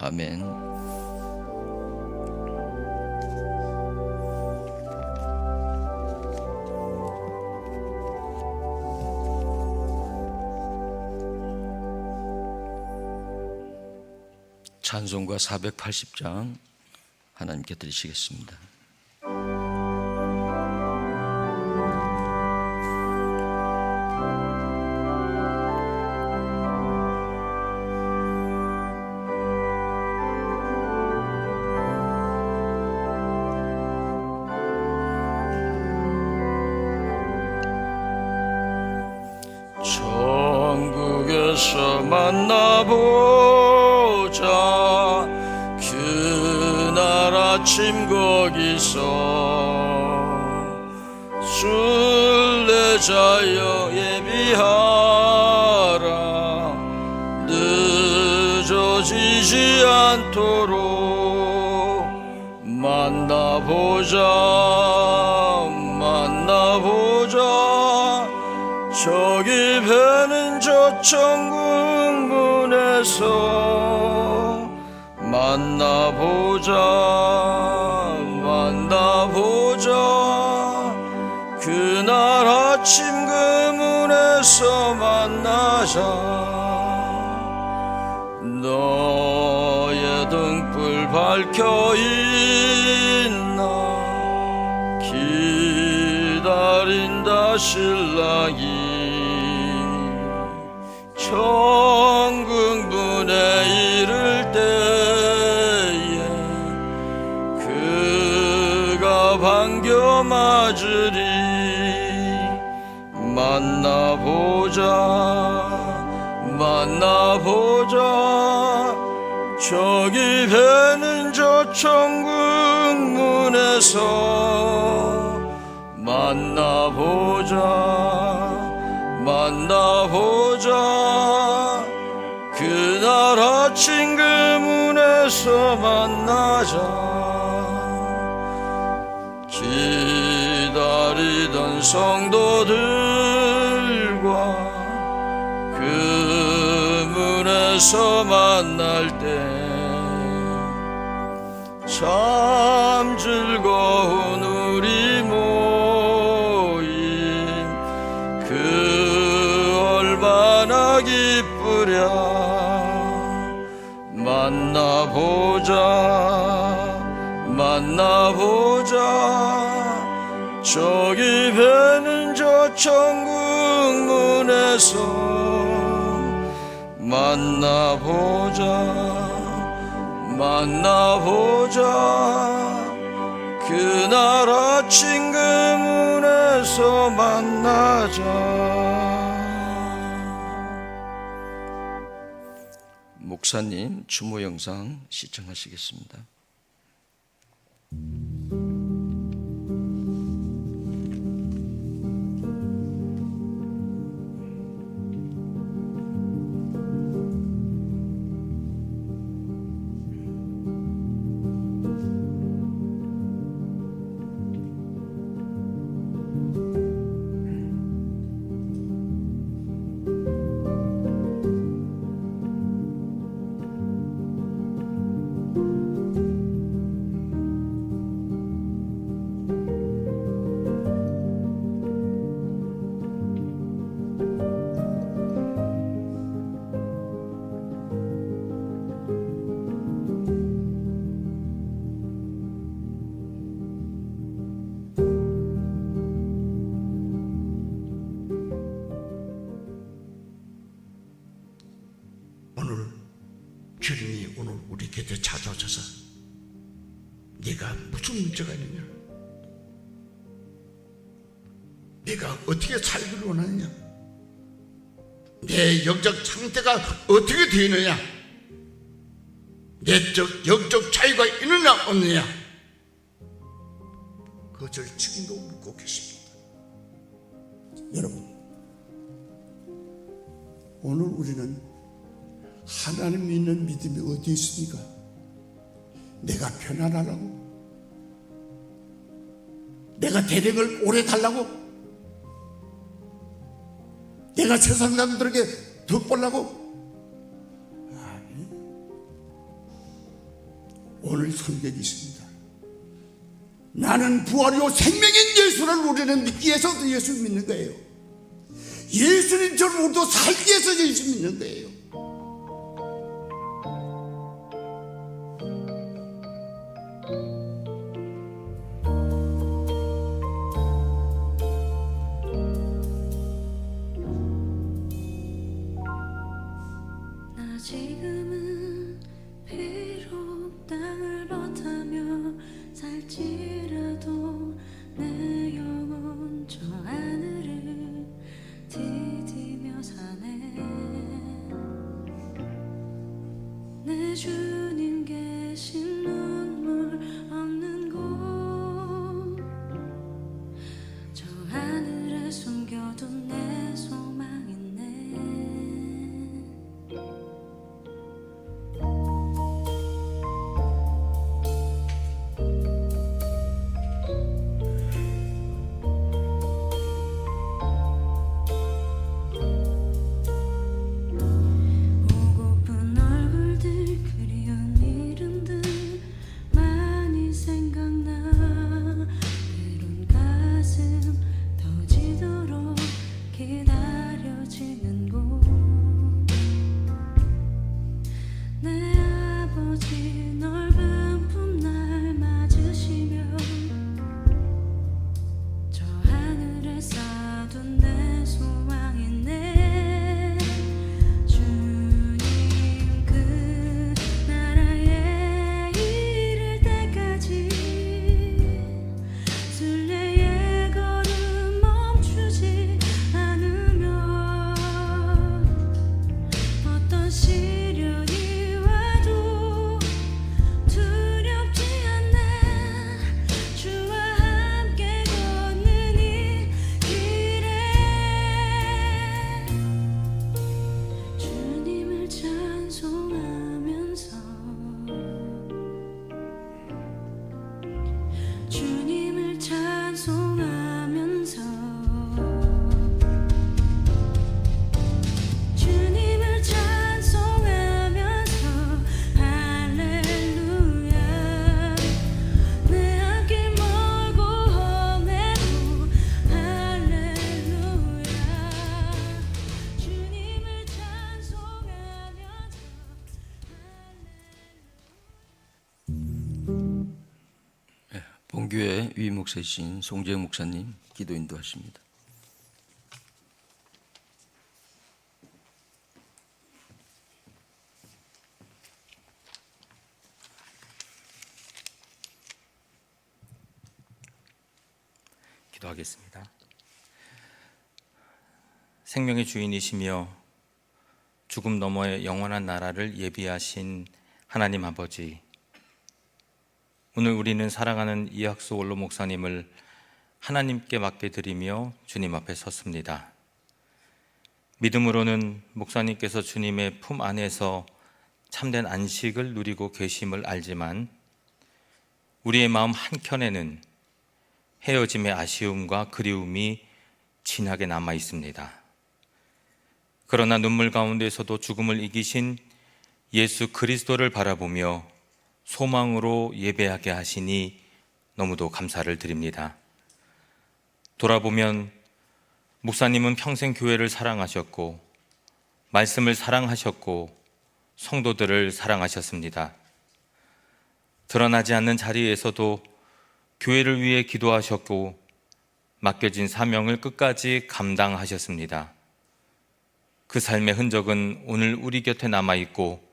아멘. 찬송가 480장 하나님께 드리시겠습니다. 천국에서 만나보자. 그날 아침 거기서 순례자여 예비하라. 늦어지지 않도록 만나보자. 저기 배는 저 천국 문에서 만나보자. 그날 아침 그 문에서 만나자. 너의 등불 밝혀있나. 기다린다 신랑이. 천국 문에 이를 때에 그가 반겨 맞으리. 만나보자. 저기 배는 저 천국 문에서 만나보자. 그날 아침 그 문에서 만나자. 기다리던 성도들과 그 문에서 만날 때 참 즐거운 우리 모임. 그 얼마나 기쁘랴. 만나보자. 저기 배는 저 천국 문에서 만나보자. 그날 아침 그 문에서 만나자. 목사님 추모 영상 시청하시겠습니다. 주님이 오늘 우리 곁에 찾아오셔서 네가 무슨 문제가 있느냐, 네가 어떻게 살기를 원하느냐, 내 영적 상태가 어떻게 되느냐, 내적 영적 차이가 있느냐 없느냐, 그것을 지금도 묻고 계십니다. 여러분, 오늘 우리는 하나님 믿는 믿음이 어디 있습니까? 내가 편안하라고? 내가 대력을 오래 달라고? 내가 세상 사람들에게 덕보려고? 아니, 오늘 설교에 있습니다. 나는 부활이요 생명인 예수를 우리는 믿기 위해서 예수 믿는 거예요. 예수님처럼 우리도 살기 위해서 예수 믿는 거예요. 나 지금은 비록 땅을 버타며 살지라도 내 영혼 저 하늘을 디디며 사네. 내 주님 계신 눈물 없는 곳 저 하늘에 숨겨둔 내 소망 있네. 보고픈 얼굴들 그리운 이름들 많이 생각나. 때론 가슴 터지도록 기다려지는 곳 내 아버지 넓은 품 날 맞으시며 저 하늘에 쌓아둔 내 소망 있네. 주님 그 나라에 이를 때까지 순례의 걸음 멈추지 않으면 어떤 시련이 와도 두렵지 않네. 주와 함께 걷는 이 길에 주님을 찬송하면서 주님을 찬송하면서 주님을 찬송하면서 할렐루야. 내 앞길 멀고 험해도 할렐루야. 주님을 찬송하면서 본교회 위 목사이신 송재영 목사님 기도 인도하십니다. 기도하겠습니다. 생명의 주인이시며 죽음 너머의 영원한 나라를 예비하신 하나님 아버지, 오늘 우리는 사랑하는 이학수 원로 목사님을 하나님께 맡겨드리며 주님 앞에 섰습니다. 믿음으로는 목사님께서 주님의 품 안에서 참된 안식을 누리고 계심을 알지만 우리의 마음 한켠에는 헤어짐의 아쉬움과 그리움이 진하게 남아 있습니다. 그러나 눈물 가운데서도 죽음을 이기신 예수 그리스도를 바라보며 소망으로 예배하게 하시니 너무도 감사를 드립니다. 돌아보면 목사님은 평생 교회를 사랑하셨고 말씀을 사랑하셨고 성도들을 사랑하셨습니다. 드러나지 않는 자리에서도 교회를 위해 기도하셨고 맡겨진 사명을 끝까지 감당하셨습니다. 그 삶의 흔적은 오늘 우리 곁에 남아있고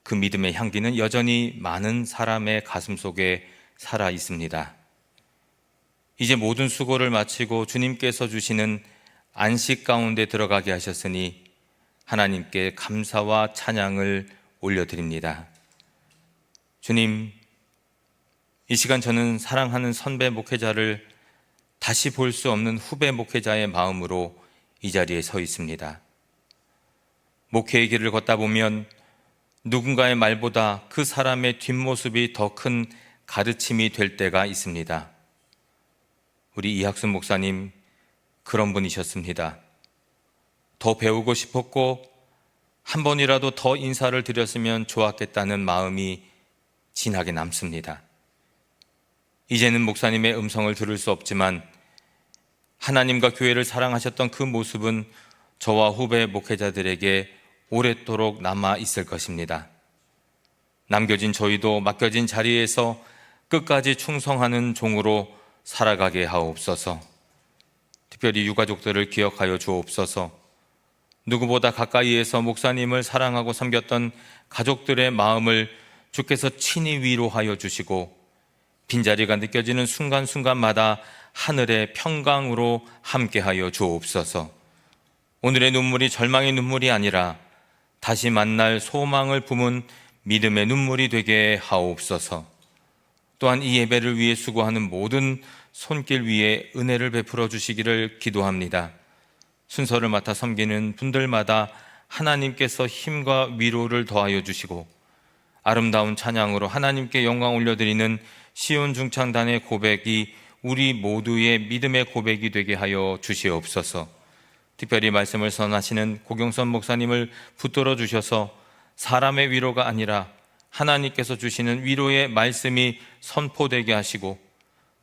그 믿음의 향기는 여전히 많은 사람의 가슴 속에 살아 있습니다. 이제 모든 수고를 마치고 주님께서 주시는 안식 가운데 들어가게 하셨으니 하나님께 감사와 찬양을 올려드립니다. 주님, 이 시간 저는 사랑하는 선배 목회자를 다시 볼 수 없는 후배 목회자의 마음으로 이 자리에 서 있습니다. 목회의 길을 걷다 보면 누군가의 말보다 그 사람의 뒷모습이 더 큰 가르침이 될 때가 있습니다. 우리 이학순 목사님, 그런 분이셨습니다. 더 배우고 싶었고 한 번이라도 더 인사를 드렸으면 좋았겠다는 마음이 진하게 남습니다. 이제는 목사님의 음성을 들을 수 없지만 하나님과 교회를 사랑하셨던 그 모습은 저와 후배 목회자들에게 오랫도록 남아 있을 것입니다. 남겨진 저희도 맡겨진 자리에서 끝까지 충성하는 종으로 살아가게 하옵소서. 특별히 유가족들을 기억하여 주옵소서. 누구보다 가까이에서 목사님을 사랑하고 섬겼던 가족들의 마음을 주께서 친히 위로하여 주시고 빈자리가 느껴지는 순간순간마다 하늘의 평강으로 함께하여 주옵소서. 오늘의 눈물이 절망의 눈물이 아니라 다시 만날 소망을 품은 믿음의 눈물이 되게 하옵소서. 또한 이 예배를 위해 수고하는 모든 손길 위에 은혜를 베풀어 주시기를 기도합니다. 순서를 맡아 섬기는 분들마다 하나님께서 힘과 위로를 더하여 주시고 아름다운 찬양으로 하나님께 영광 올려드리는 시온 중창단의 고백이 우리 모두의 믿음의 고백이 되게 하여 주시옵소서. 특별히 말씀을 선하시는 고경선 목사님을 붙들어 주셔서 사람의 위로가 아니라 하나님께서 주시는 위로의 말씀이 선포되게 하시고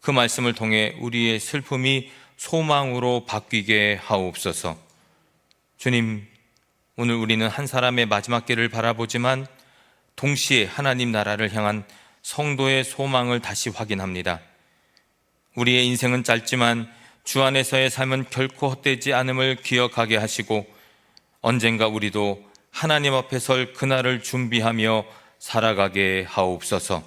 그 말씀을 통해 우리의 슬픔이 소망으로 바뀌게 하옵소서. 주님, 오늘 우리는 한 사람의 마지막 길을 바라보지만 동시에 하나님 나라를 향한 성도의 소망을 다시 확인합니다. 우리의 인생은 짧지만 주 안에서의 삶은 결코 헛되지 않음을 기억하게 하시고 언젠가 우리도 하나님 앞에 설 그날을 준비하며 살아가게 하옵소서.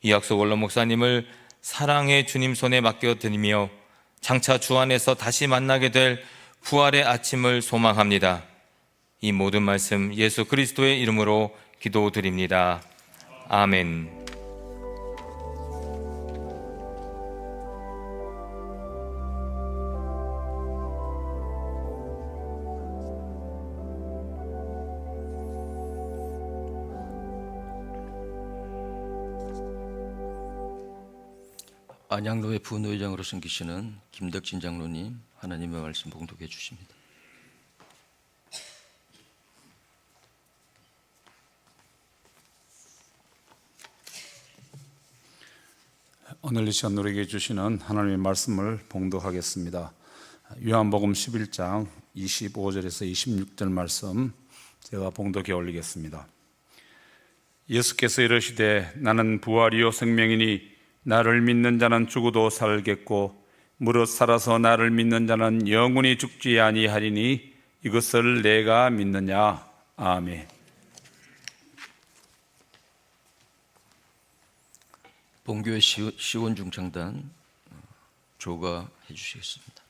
이학석 원로 목사님을 사랑의 주님 손에 맡겨드리며 장차 주 안에서 다시 만나게 될 부활의 아침을 소망합니다. 이 모든 말씀 예수 그리스도의 이름으로 기도드립니다. 아멘. 안양로회 부노회장으로 섬기시는 김덕진 장로님, 하나님의 말씀 봉독해 주십니다. 오늘 이 시간 우리에게 주시는 하나님의 말씀을 봉독하겠습니다. 요한복음 11장 25절에서 26절 말씀 제가 봉독해 올리겠습니다. 예수께서 이르시되 나는 부활이요 생명이니 나를 믿는 자는 죽어도 살겠고 무릇 살아서 나를 믿는 자는 영원히 죽지 아니하리니 이것을 내가 믿느냐. 아멘. 본교회 시온 중창단 조가 해주시겠습니다.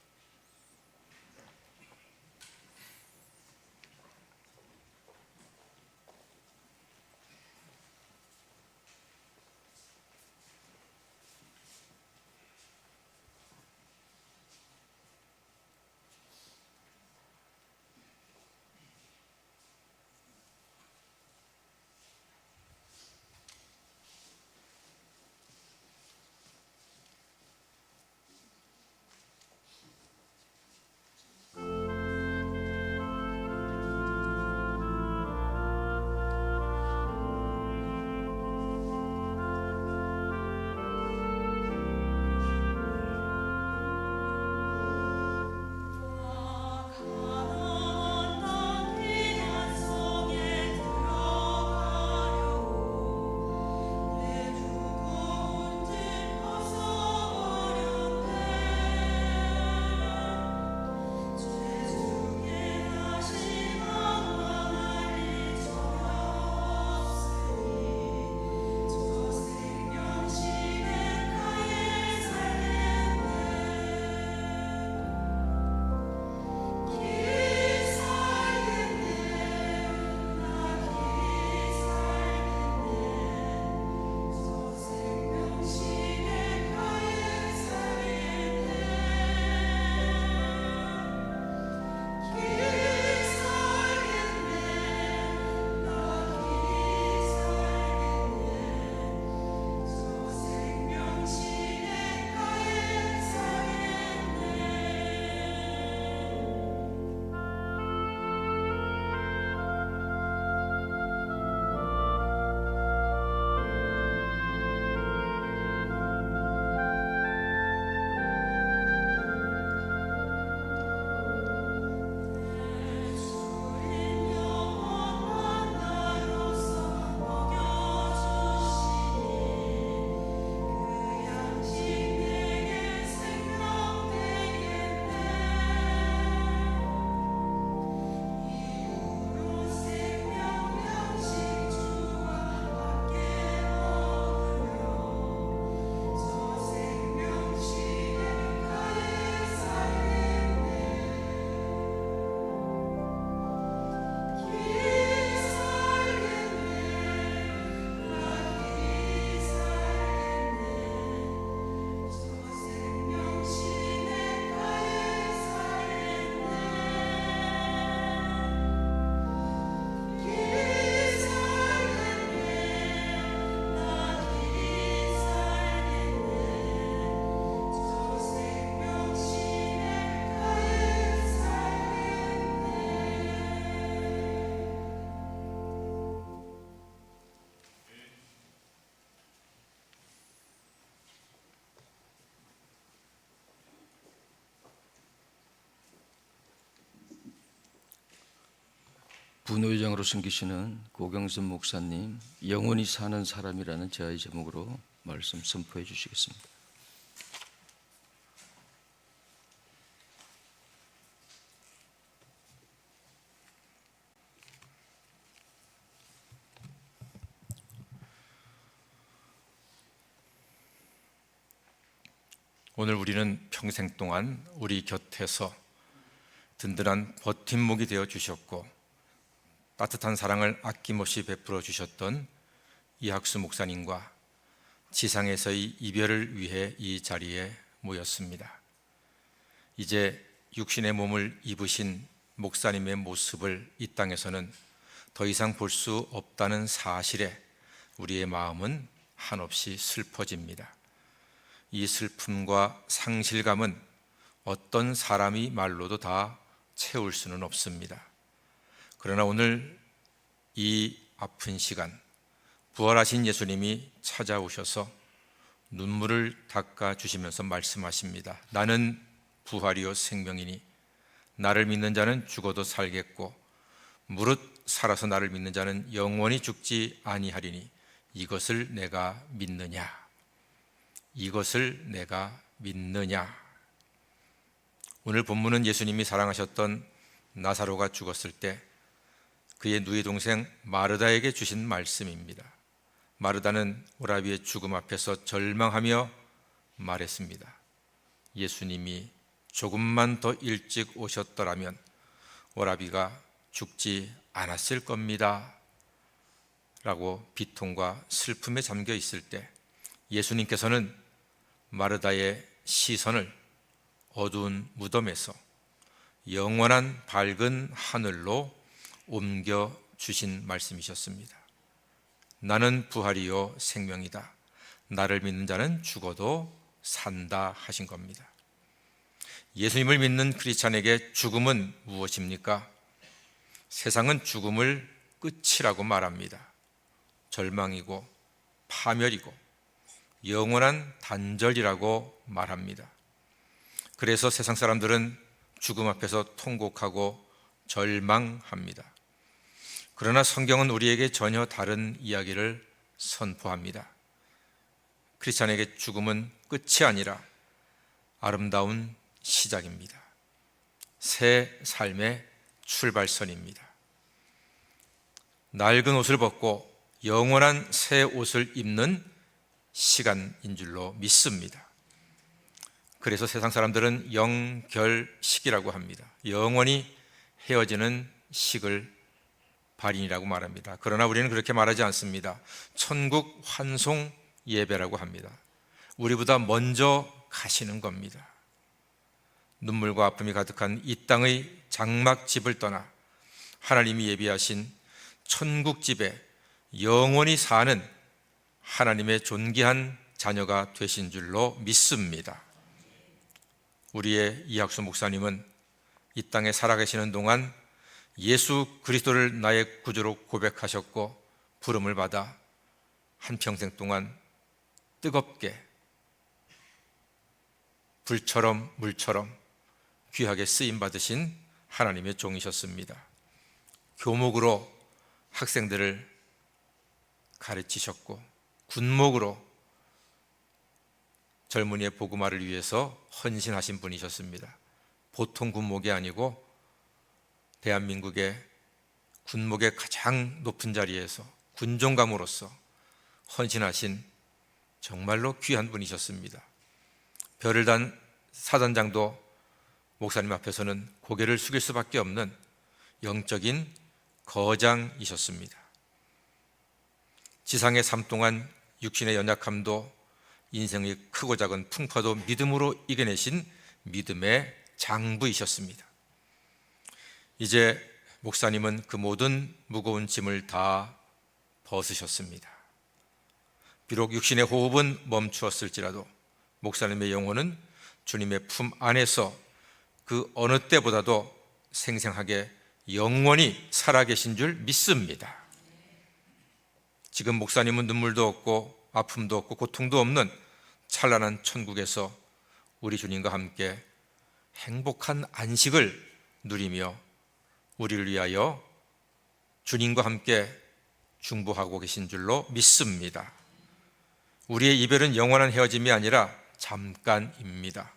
분회장으로 섬기시는 고경선 목사님, 영원히 사는 사람이라는 제의 제목으로 말씀 선포해 주시겠습니다. 오늘 우리는 평생 동안 우리 곁에서 든든한 버팀목이 되어 주셨고 따뜻한 사랑을 아낌없이 베풀어 주셨던 이학수 목사님과 지상에서의 이별을 위해 이 자리에 모였습니다. 이제 육신의 몸을 입으신 목사님의 모습을 이 땅에서는 더 이상 볼 수 없다는 사실에 우리의 마음은 한없이 슬퍼집니다. 이 슬픔과 상실감은 어떤 사람이 말로도 다 채울 수는 없습니다. 그러나 오늘 이 아픈 시간, 부활하신 예수님이 찾아오셔서 눈물을 닦아주시면서 말씀하십니다. 나는 부활이요 생명이니 나를 믿는 자는 죽어도 살겠고 무릇 살아서 나를 믿는 자는 영원히 죽지 아니하리니 이것을 내가 믿느냐? 이것을 내가 믿느냐? 오늘 본문은 예수님이 사랑하셨던 나사로가 죽었을 때 그의 누이 동생 마르다에게 주신 말씀입니다. 마르다는 오라비의 죽음 앞에서 절망하며 말했습니다. 예수님이 조금만 더 일찍 오셨더라면 오라비가 죽지 않았을 겁니다 라고 비통과 슬픔에 잠겨 있을 때 예수님께서는 마르다의 시선을 어두운 무덤에서 영원한 밝은 하늘로 옮겨 주신 말씀이셨습니다. 나는 부활이요 생명이다. 나를 믿는 자는 죽어도 산다 하신 겁니다. 예수님을 믿는 크리스찬에게 죽음은 무엇입니까? 세상은 죽음을 끝이라고 말합니다. 절망이고 파멸이고 영원한 단절이라고 말합니다. 그래서 세상 사람들은 죽음 앞에서 통곡하고 절망합니다. 그러나 성경은 우리에게 전혀 다른 이야기를 선포합니다. 크리스찬에게 죽음은 끝이 아니라 아름다운 시작입니다. 새 삶의 출발선입니다. 낡은 옷을 벗고 영원한 새 옷을 입는 시간인 줄로 믿습니다. 그래서 세상 사람들은 영결식이라고 합니다. 영원히 헤어지는 식을 발인이라고 말합니다. 그러나 우리는 그렇게 말하지 않습니다. 천국 환송 예배라고 합니다. 우리보다 먼저 가시는 겁니다. 눈물과 아픔이 가득한 이 땅의 장막집을 떠나 하나님이 예비하신 천국집에 영원히 사는 하나님의 존귀한 자녀가 되신 줄로 믿습니다. 우리의 이학수 목사님은 이 땅에 살아계시는 동안 예수 그리스도를 나의 구주로 고백하셨고 부름을 받아 한평생 동안 뜨겁게 불처럼 물처럼 귀하게 쓰임받으신 하나님의 종이셨습니다. 교목으로 학생들을 가르치셨고 군목으로 젊은이의 복음화를 위해서 헌신하신 분이셨습니다. 보통 군목이 아니고 대한민국의 군목의 가장 높은 자리에서 군종감으로서 헌신하신 정말로 귀한 분이셨습니다. 별을 단 사단장도 목사님 앞에서는 고개를 숙일 수밖에 없는 영적인 거장이셨습니다. 지상의 삶 동안 육신의 연약함도 인생의 크고 작은 풍파도 믿음으로 이겨내신 믿음의 장부이셨습니다. 이제 목사님은 그 모든 무거운 짐을 다 벗으셨습니다. 비록 육신의 호흡은 멈추었을지라도 목사님의 영혼은 주님의 품 안에서 그 어느 때보다도 생생하게 영원히 살아계신 줄 믿습니다. 지금 목사님은 눈물도 없고 아픔도 없고 고통도 없는 찬란한 천국에서 우리 주님과 함께 행복한 안식을 누리며 우리를 위하여 주님과 함께 중보하고 계신 줄로 믿습니다. 우리의 이별은 영원한 헤어짐이 아니라 잠깐입니다.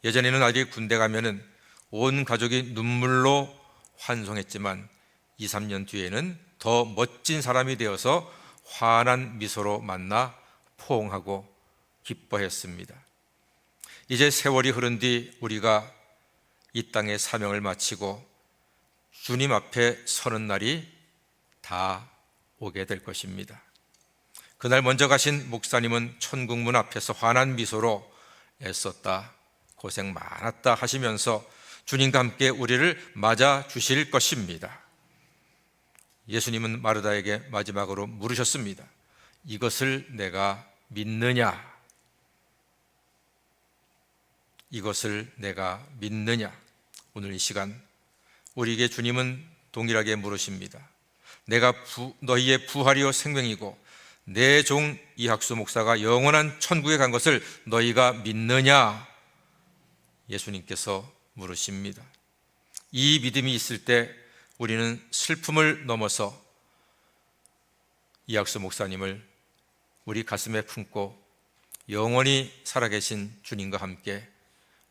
예전에는 아들이 군대 가면은 온 가족이 눈물로 환송했지만 2, 3년 뒤에는 더 멋진 사람이 되어서 환한 미소로 만나 포옹하고 기뻐했습니다. 이제 세월이 흐른 뒤 우리가 이 땅의 사명을 마치고 주님 앞에 서는 날이 다 오게 될 것입니다. 그날 먼저 가신 목사님은 천국문 앞에서 환한 미소로 애썼다, 고생 많았다 하시면서 주님과 함께 우리를 맞아 주실 것입니다. 예수님은 마르다에게 마지막으로 물으셨습니다. 이것을 내가 믿느냐? 이것을 내가 믿느냐? 오늘 이 시간 우리에게 주님은 동일하게 물으십니다. 내가 너희의 부활이요 생명이고 내 종 이학수 목사가 영원한 천국에 간 것을 너희가 믿느냐? 예수님께서 물으십니다. 이 믿음이 있을 때 우리는 슬픔을 넘어서 이학수 목사님을 우리 가슴에 품고 영원히 살아계신 주님과 함께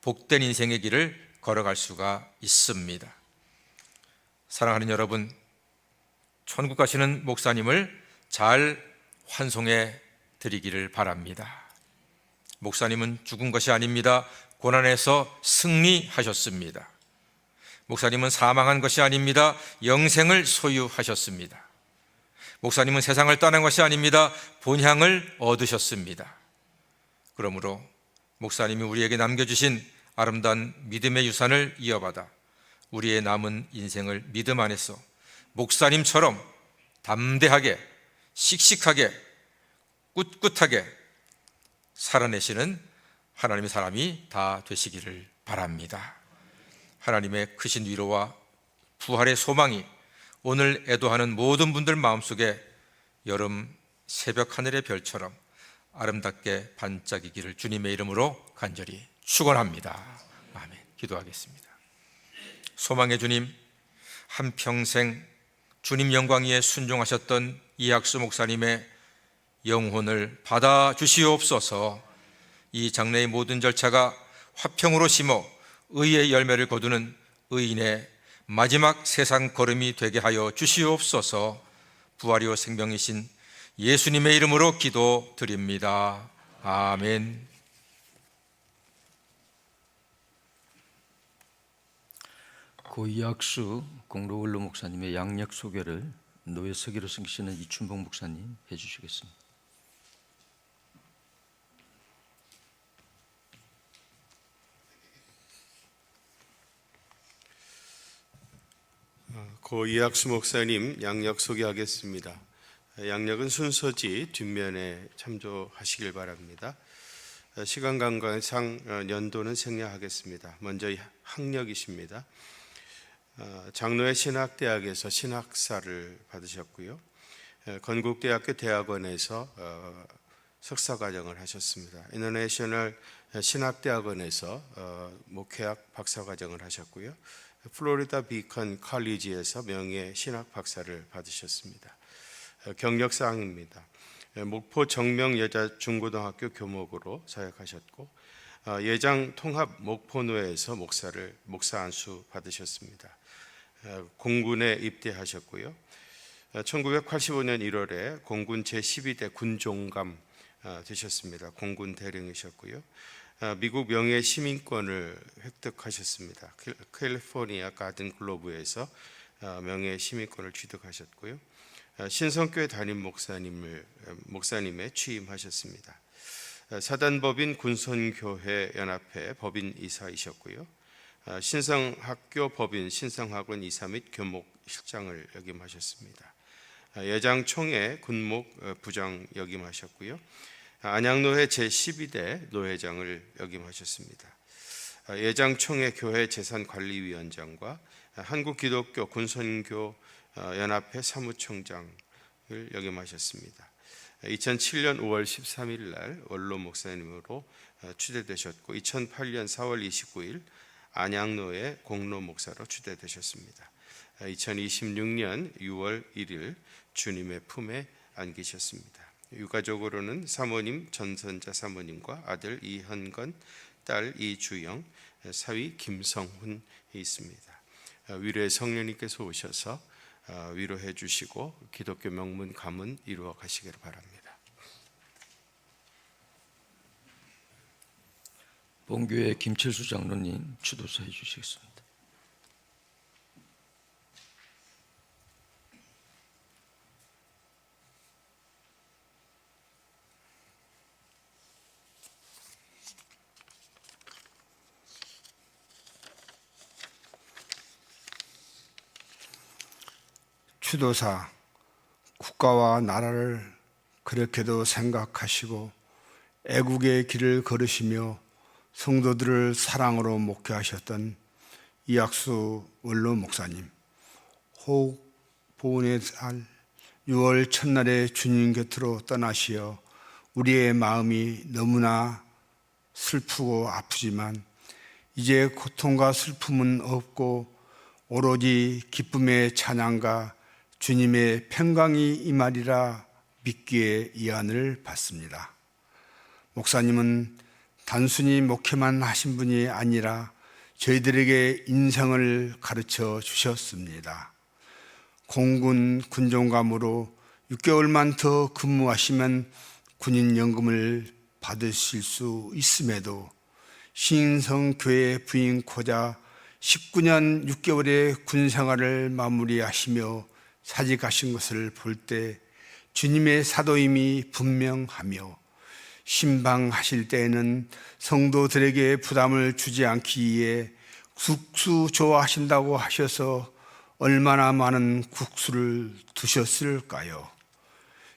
복된 인생의 길을 걸어갈 수가 있습니다. 사랑하는 여러분, 천국 가시는 목사님을 잘 환송해 드리기를 바랍니다. 목사님은 죽은 것이 아닙니다. 고난에서 승리하셨습니다. 목사님은 사망한 것이 아닙니다. 영생을 소유하셨습니다. 목사님은 세상을 떠난 것이 아닙니다. 본향을 얻으셨습니다. 그러므로 목사님이 우리에게 남겨주신 아름다운 믿음의 유산을 이어받아 우리의 남은 인생을 믿음 안에서 목사님처럼 담대하게, 씩씩하게, 꿋꿋하게 살아내시는 하나님의 사람이 다 되시기를 바랍니다. 하나님의 크신 위로와 부활의 소망이 오늘 애도하는 모든 분들 마음속에 여름 새벽 하늘의 별처럼 아름답게 반짝이기를 주님의 이름으로 간절히 축원합니다. 아멘. 기도하겠습니다. 소망의 주님, 한평생 주님 영광 위에 순종하셨던 이학수 목사님의 영혼을 받아 주시옵소서. 이 장래의 모든 절차가 화평으로 심어 의의 열매를 거두는 의인의 마지막 세상 걸음이 되게 하여 주시옵소서. 부활이요 생명이신 예수님의 이름으로 기도드립니다. 아멘. 고 이학수 공로원로 목사님의 양력 소개를 노예 서기로 섬기시는 이춘복 목사님 해주시겠습니다. 고 이학수 목사님 양력 소개하겠습니다. 양력은 순서지 뒷면에 참조하시길 바랍니다. 시간 관계상 연도는 생략하겠습니다. 먼저 학력이십니다. 장로회 신학대학에서 신학사를 받으셨고요. 건국대학교 대학원에서 석사과정을 하셨습니다. 인터내셔널 신학대학원에서 목회학 박사과정을 하셨고요. 플로리다 비컨 컬리지에서 명예 신학 박사를 받으셨습니다. 경력사항입니다. 목포 정명 여자 중고등학교 교목으로 사역하셨고 예장 통합 목포노회에서 목사 안수 받으셨습니다. 공군에 입대하셨고요. 1985년 1월에 공군 제12대 군종감 되셨습니다. 공군 대령이셨고요. 미국 명예 시민권을 획득하셨습니다. 캘리포니아 가든 글로브에서 명예 시민권을 취득하셨고요. 신성교회 담임 목사님에 취임하셨습니다. 사단법인 군선교회 연합회 법인 이사이셨고요. 신성학교 법인 신성학원 이사 및 교목 실장을 역임하셨습니다. 예장총회 군목 부장 역임하셨고요. 안양노회 제12대 노회장을 역임하셨습니다. 예장총회 교회 재산관리위원장과 한국기독교 군선교 연합회 사무총장을 역임하셨습니다. 2007년 5월 13일 날 원로 목사님으로 추대되셨고 2008년 4월 29일 안양노회 공로 목사로 추대되셨습니다. 2026년 6월 1일 주님의 품에 안기셨습니다. 유가족으로는 사모님 전선자 사모님과 아들 이현건, 딸 이주영, 사위 김성훈이 있습니다. 위로의 성령님께서 오셔서 위로해 주시고 기독교 명문 가문 이루어 가시기를 바랍니다. 본교회 김철수 장로님 추도서 해주시겠습니다. 추도사, 국가와 나라를 그렇게도 생각하시고 애국의 길을 걸으시며 성도들을 사랑으로 목회하셨던 이학수 원로 목사님, 호흡 보훈의 달 6월 첫날에 주님 곁으로 떠나시어 우리의 마음이 너무나 슬프고 아프지만 이제 고통과 슬픔은 없고 오로지 기쁨의 찬양과 주님의 평강이 임하리라 믿기에 이안을 받습니다. 목사님은 단순히 목회만 하신 분이 아니라 저희들에게 인생을 가르쳐 주셨습니다. 공군 군종감으로 6개월만 더 근무하시면 군인연금을 받으실 수 있음에도 신성교회 부인코자 19년 6개월의 군생활을 마무리하시며 사직하신 것을 볼 때 주님의 사도임이 분명하며 신방하실 때에는 성도들에게 부담을 주지 않기 위해 국수 좋아하신다고 하셔서 얼마나 많은 국수를 드셨을까요?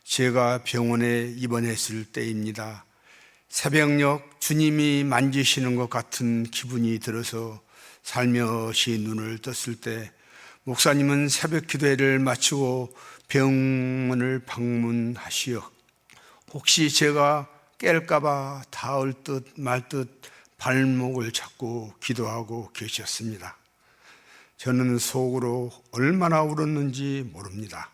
제가 병원에 입원했을 때입니다. 새벽녘 주님이 만지시는 것 같은 기분이 들어서 살며시 눈을 떴을 때 목사님은 새벽 기도회를 마치고 병원을 방문하시어 혹시 제가 깰까봐 닿을 듯 말 듯 발목을 잡고 기도하고 계셨습니다. 저는 속으로 얼마나 울었는지 모릅니다.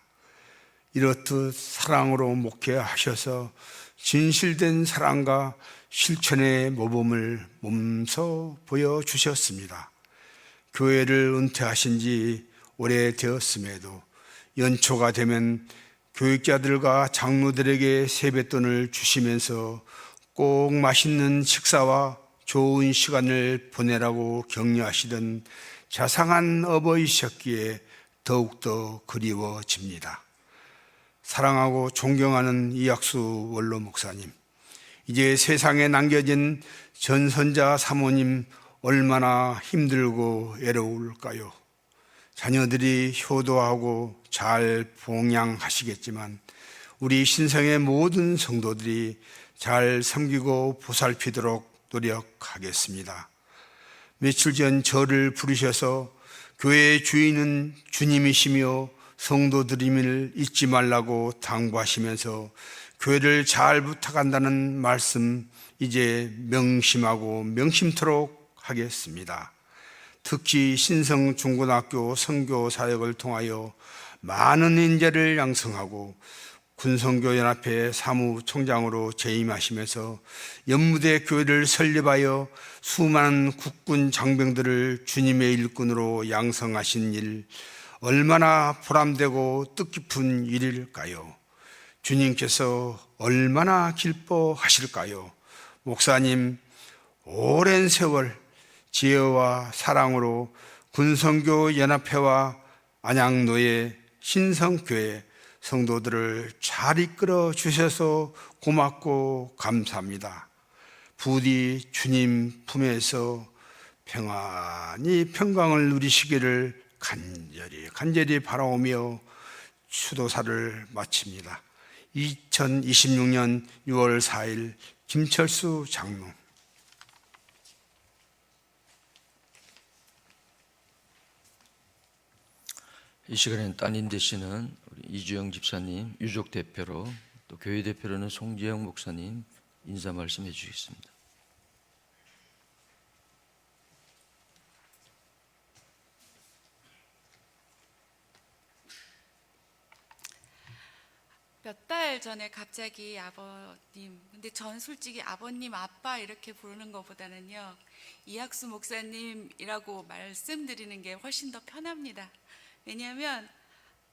이렇듯 사랑으로 목회하셔서 진실된 사랑과 실천의 모범을 몸소 보여주셨습니다. 교회를 은퇴하신 지 오래되었음에도 연초가 되면 교육자들과 장로들에게 세뱃돈을 주시면서 꼭 맛있는 식사와 좋은 시간을 보내라고 격려하시던 자상한 어버이셨기에 더욱더 그리워집니다. 사랑하고 존경하는 이학수 원로 목사님, 이제 세상에 남겨진 전선자 사모님 얼마나 힘들고 애로울까요? 자녀들이 효도하고 잘 봉양하시겠지만 우리 신성의 모든 성도들이 잘 섬기고 보살피도록 노력하겠습니다. 며칠 전 저를 부르셔서 교회의 주인은 주님이시며 성도들임을 잊지 말라고 당부하시면서 교회를 잘 부탁한다는 말씀 이제 명심하고 명심토록 하겠습니다. 특히 신성중고등학교 선교 사역을 통하여 많은 인재를 양성하고 군선교연합회 사무총장으로 재임하시면서 연무대 교회를 설립하여 수많은 국군 장병들을 주님의 일꾼으로 양성하신 일, 얼마나 보람되고 뜻깊은 일일까요? 주님께서 얼마나 기뻐하실까요? 목사님, 오랜 세월 지혜와 사랑으로 군선교연합회와 안양노예 신성교회 성도들을 잘 이끌어 주셔서 고맙고 감사합니다. 부디 주님 품에서 평안히 평강을 누리시기를 간절히 바라오며 추도사를 마칩니다. 2026년 6월 4일 김철수 장로. 이 시간엔 따님 되시는 우리 이주영 집사님 유족 대표로 또 교회 대표로는 송재영 목사님 인사 말씀해 주시겠습니다. 몇 달 전에 갑자기 아버님, 근데 전 솔직히 아버님, 아빠 이렇게 부르는 것보다는요, 이학수 목사님이라고 말씀드리는 게 훨씬 더 편합니다. 왜냐하면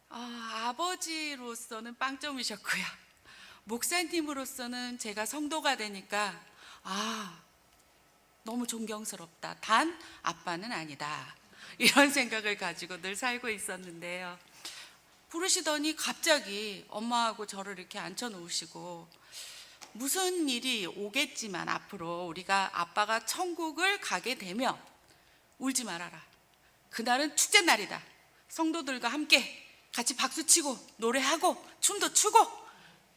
아버지로서는 빵점이셨고요, 목사님으로서는 제가 성도가 되니까 너무 존경스럽다. 단 아빠는 아니다. 이런 생각을 가지고 늘 살고 있었는데요. 부르시더니 갑자기 엄마하고 저를 이렇게 앉혀놓으시고, 무슨 일이 오겠지만 앞으로 우리가 아빠가 천국을 가게 되면 울지 말아라. 그날은 축제날이다. 성도들과 함께 같이 박수치고 노래하고 춤도 추고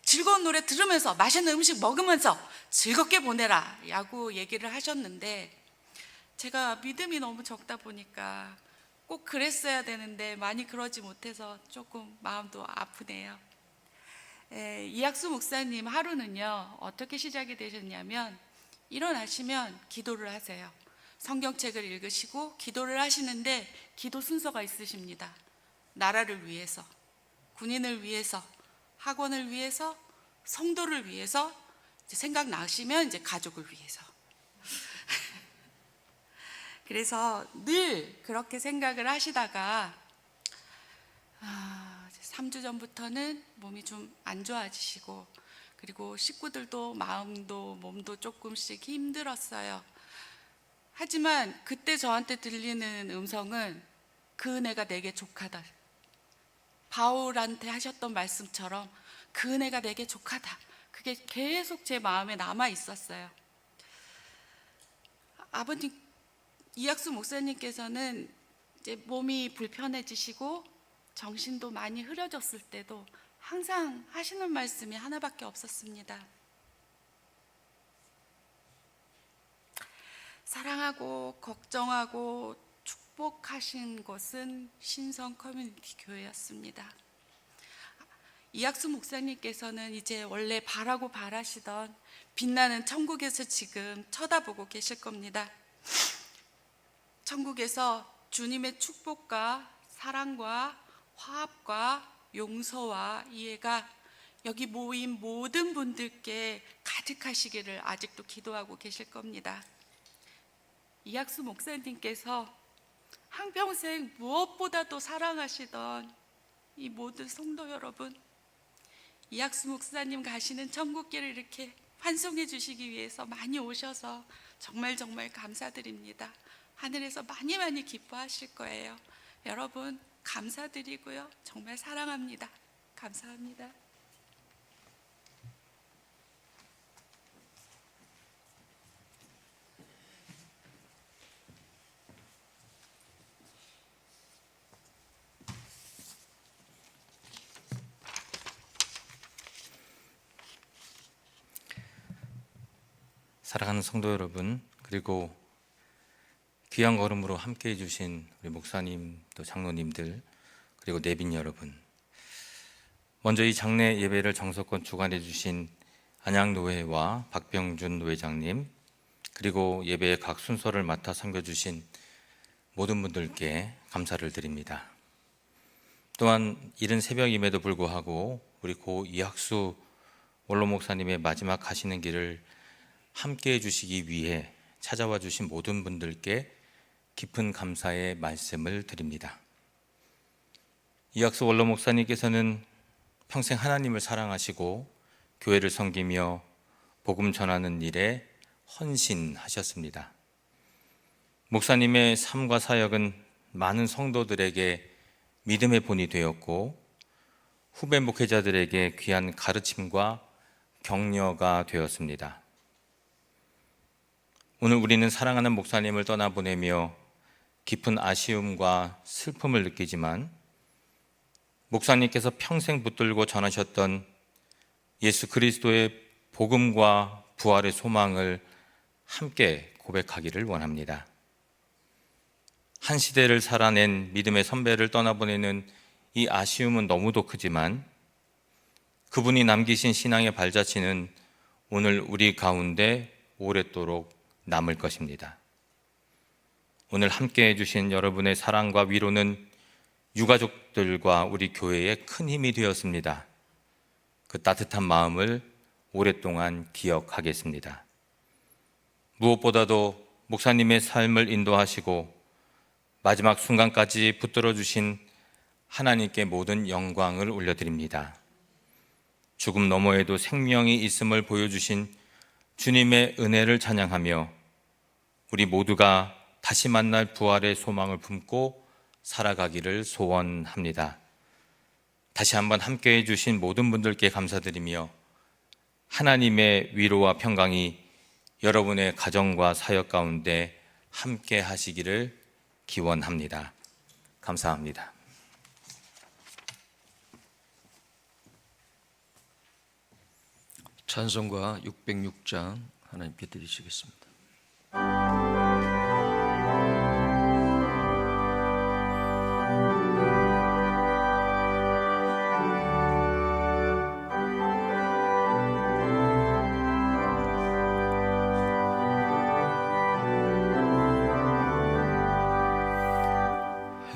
즐거운 노래 들으면서 맛있는 음식 먹으면서 즐겁게 보내라 라고 얘기를 하셨는데, 제가 믿음이 너무 적다 보니까 꼭 그랬어야 되는데 많이 그러지 못해서 조금 마음도 아프네요. 이학수 목사님 하루는요, 어떻게 시작이 되셨냐면, 일어나시면 기도를 하세요. 성경책을 읽으시고 기도를 하시는데 기도 순서가 있으십니다. 나라를 위해서, 군인을 위해서, 학원을 위해서, 성도를 위해서, 생각나시면 이제 가족을 위해서. 그래서 늘 그렇게 생각을 하시다가 3주 전부터는 몸이 좀 안 좋아지시고, 그리고 식구들도 마음도 몸도 조금씩 힘들었어요. 하지만 그때 저한테 들리는 음성은 그 은혜가 내게 족하다. 바울한테 하셨던 말씀처럼 그 은혜가 내게 족하다. 그게 계속 제 마음에 남아 있었어요. 아버님, 이학수 목사님께서는 이제 몸이 불편해지시고 정신도 많이 흐려졌을 때도 항상 하시는 말씀이 하나밖에 없었습니다. 사랑하고 걱정하고 축복하신 것은 신성 커뮤니티 교회였습니다. 이학수 목사님께서는 이제 원래 바라고 바라시던 빛나는 천국에서 지금 쳐다보고 계실 겁니다. 천국에서 주님의 축복과 사랑과 화합과 용서와 이해가 여기 모인 모든 분들께 가득하시기를 아직도 기도하고 계실 겁니다. 이학수 목사님께서 한평생 무엇보다도 사랑하시던 이 모든 성도 여러분, 이학수 목사님 가시는 천국길을 이렇게 환송해 주시기 위해서 많이 오셔서 정말 감사드립니다. 하늘에서 많이 기뻐하실 거예요. 여러분 감사드리고요, 정말 사랑합니다. 감사합니다. 사랑하는 성도 여러분, 그리고 귀한 걸음으로 함께 해주신 우리 목사님, 또 장로님들, 그리고 내빈 여러분, 먼저 이 장례 예배를 정석권 주관해 주신 안양노회와 박병준 노회장님, 그리고 예배의 각 순서를 맡아 섬겨주신 모든 분들께 감사를 드립니다. 또한 이른 새벽임에도 불구하고 우리 고 이학수 원로 목사님의 마지막 가시는 길을 함께 해주시기 위해 찾아와 주신 모든 분들께 깊은 감사의 말씀을 드립니다. 이학수 원로 목사님께서는 평생 하나님을 사랑하시고 교회를 섬기며 복음 전하는 일에 헌신하셨습니다. 목사님의 삶과 사역은 많은 성도들에게 믿음의 본이 되었고, 후배 목회자들에게 귀한 가르침과 격려가 되었습니다. 오늘 우리는 사랑하는 목사님을 떠나보내며 깊은 아쉬움과 슬픔을 느끼지만, 목사님께서 평생 붙들고 전하셨던 예수 그리스도의 복음과 부활의 소망을 함께 고백하기를 원합니다. 한 시대를 살아낸 믿음의 선배를 떠나보내는 이 아쉬움은 너무도 크지만, 그분이 남기신 신앙의 발자취는 오늘 우리 가운데 오랫도록 남을 것입니다. 오늘 함께 해주신 여러분의 사랑과 위로는 유가족들과 우리 교회에 큰 힘이 되었습니다. 그 따뜻한 마음을 오랫동안 기억하겠습니다. 무엇보다도 목사님의 삶을 인도하시고 마지막 순간까지 붙들어 주신 하나님께 모든 영광을 올려드립니다. 죽음 너머에도 생명이 있음을 보여주신 주님의 은혜를 찬양하며 우리 모두가 다시 만날 부활의 소망을 품고 살아가기를 소원합니다. 다시 한번 함께해 주신 모든 분들께 감사드리며 하나님의 위로와 평강이 여러분의 가정과 사역 가운데 함께 하시기를 기원합니다. 감사합니다. 찬송가 606장 하나님께 드리시겠습니다.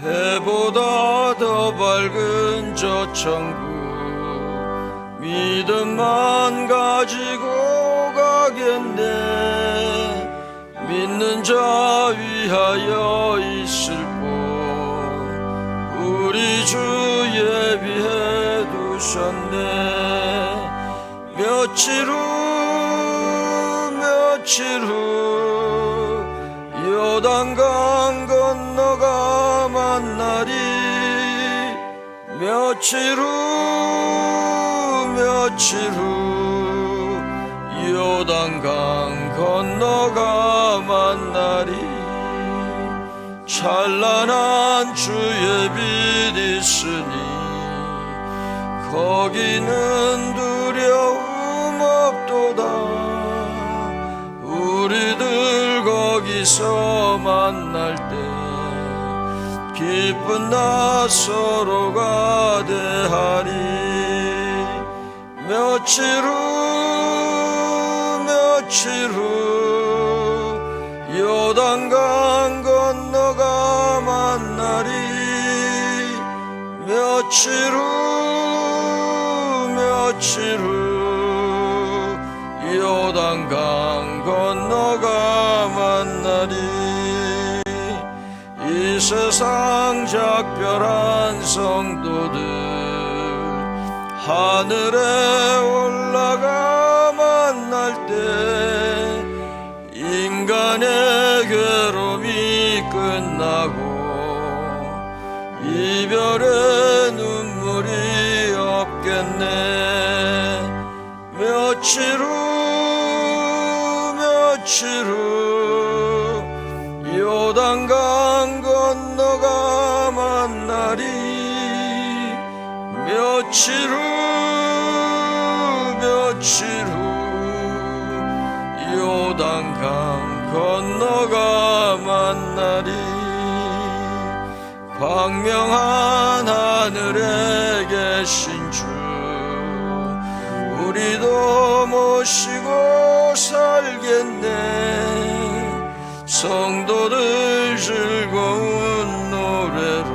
해보다 더 밝은 저 천국 믿음만 가지고 가겠네. 믿는 자 위하여 있을 곳 우리 주 예비해 두셨네. 며칠 후 요단강 건너가 만나리. 며칠 후 요단강 건너가 만나리. 찬란한 주의 빛 있으니 거기는 두려움 없도다. 우리들 거기서 만날 때 기쁜 나 서로가 대하리. 며칠 후 요단강 건너가 만나리. 며칠 후 요단강 건너가 만나리. 이 세상 작별한 성도들 하늘에 올라가 만날 때 인간의 괴로움이 끝나고 이별의 눈물이 없겠네. 며칠 후 요단강 건너가 만나리. 며칠 후 요단강 건너가 만나리. 광명한 하늘에 계신 주 우리도 모시고 살겠네. 성도들 즐거운 노래로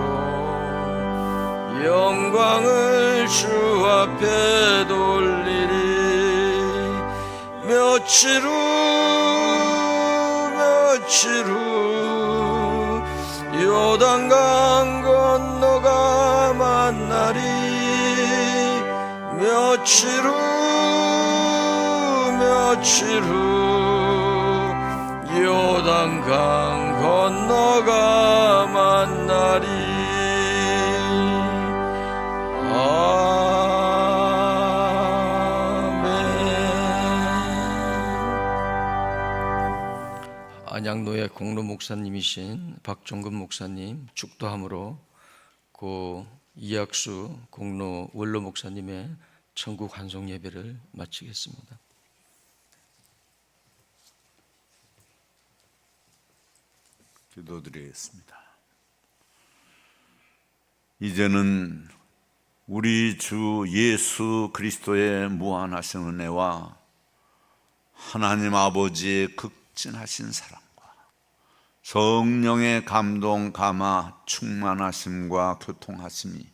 영광을 주 앞에 돌리리. 며칠 후 요단강 건너가 만나리. 며칠 후 요단강 건너가 만나리. 안양노예 공로 목사님이신 박종근 목사님 축도함으로 고 이학수 공로 원로 목사님의 천국 환송 예배를 마치겠습니다. 기도드리겠습니다. 이제는 우리 주 예수 그리스도의 무한하신 은혜와 하나님 아버지의 극진하신 사랑과 성령의 감동, 감화, 충만하심과 교통하심이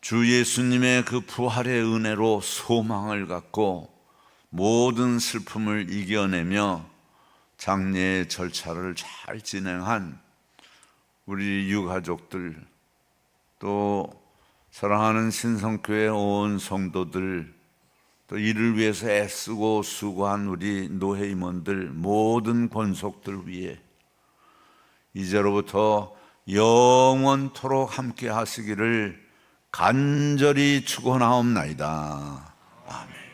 주 예수님의 그 부활의 은혜로 소망을 갖고 모든 슬픔을 이겨내며 장례 절차를 잘 진행한 우리 유가족들, 또 사랑하는 신성교회 온 성도들, 또 이를 위해서 애쓰고 수고한 우리 노회 임원들, 모든 권속들 위해 이제로부터 영원토록 함께 하시기를 간절히 축원하옵나이다. 아멘.